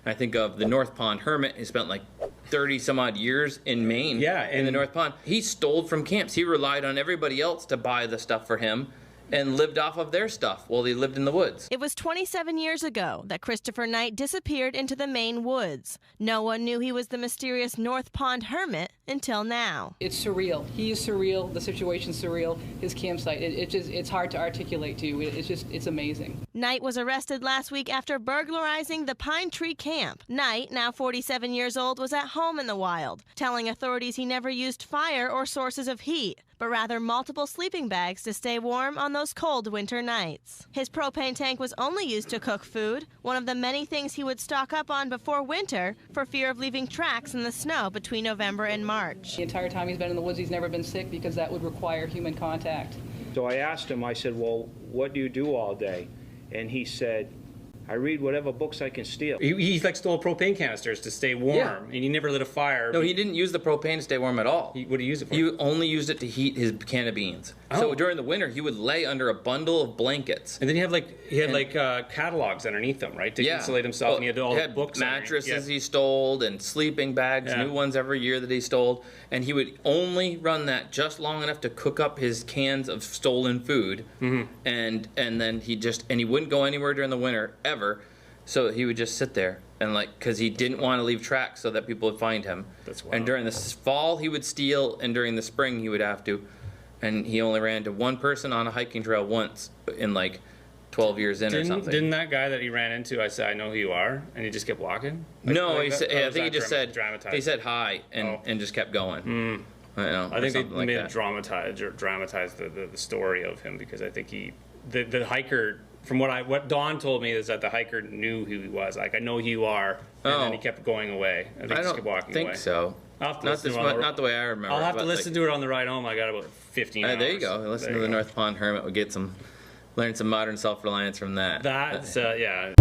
And I think of the North Pond Hermit, who spent like 30 some odd years in Maine, in the North Pond. He stole from camps. He relied on everybody else to buy the stuff for him and lived off of their stuff while he lived in the woods. It was 27 years ago that Christopher Knight disappeared into the Maine woods. No one knew he was the mysterious North Pond Hermit until now. It's surreal. He is surreal. The situation's surreal. His campsite, it's hard to articulate to you. It's amazing. Knight was arrested last week after burglarizing the Pine Tree Camp. Knight, now 47 years old, was at home in the wild, telling authorities he never used fire or sources of heat, but rather multiple sleeping bags to stay warm on those cold winter nights. His propane tank was only used to cook food, one of the many things he would stock up on before winter for fear of leaving tracks in the snow between November and March. The entire time he's been in the woods, he's never been sick because that would require human contact. So I asked him, I said, well, what do you do all day? And he said, I read whatever books I can steal. He like stole propane canisters to stay warm, and he never lit a fire. No, he didn't use the propane to stay warm at all. What did he use it for? He only used it to heat his can of beans. Oh. So during the winter, he would lay under a bundle of blankets. And then he had catalogs underneath them, right, to insulate himself. Well, and he had all the books. Mattresses he stole and sleeping bags, new ones every year that he stole. And he would only run that just long enough to cook up his cans of stolen food. And then he wouldn't go anywhere during the winter ever. So he would just sit there and because he didn't want to leave tracks so that people would find him. That's wild. And during the fall he would steal, and during the spring he would have to. And he only ran to one person on a hiking trail once in 12 years in or something. Didn't that guy that he ran into, I said, I know who you are, and he just kept walking? No, I think he just said dramatized? he said hi and just kept going. I think they may have dramatized the story of him, because I think the hiker, from what Dawn told me, is that the hiker knew who he was. Like, I know who you are, and then he kept going away. I think he just kept walking away. I think so. Not the way I remember. I'll have to listen to it on the ride home. I got about 15 hours. There you go. Listen to the North Pond Hermit. We'll learn some modern self-reliance from that. Yeah.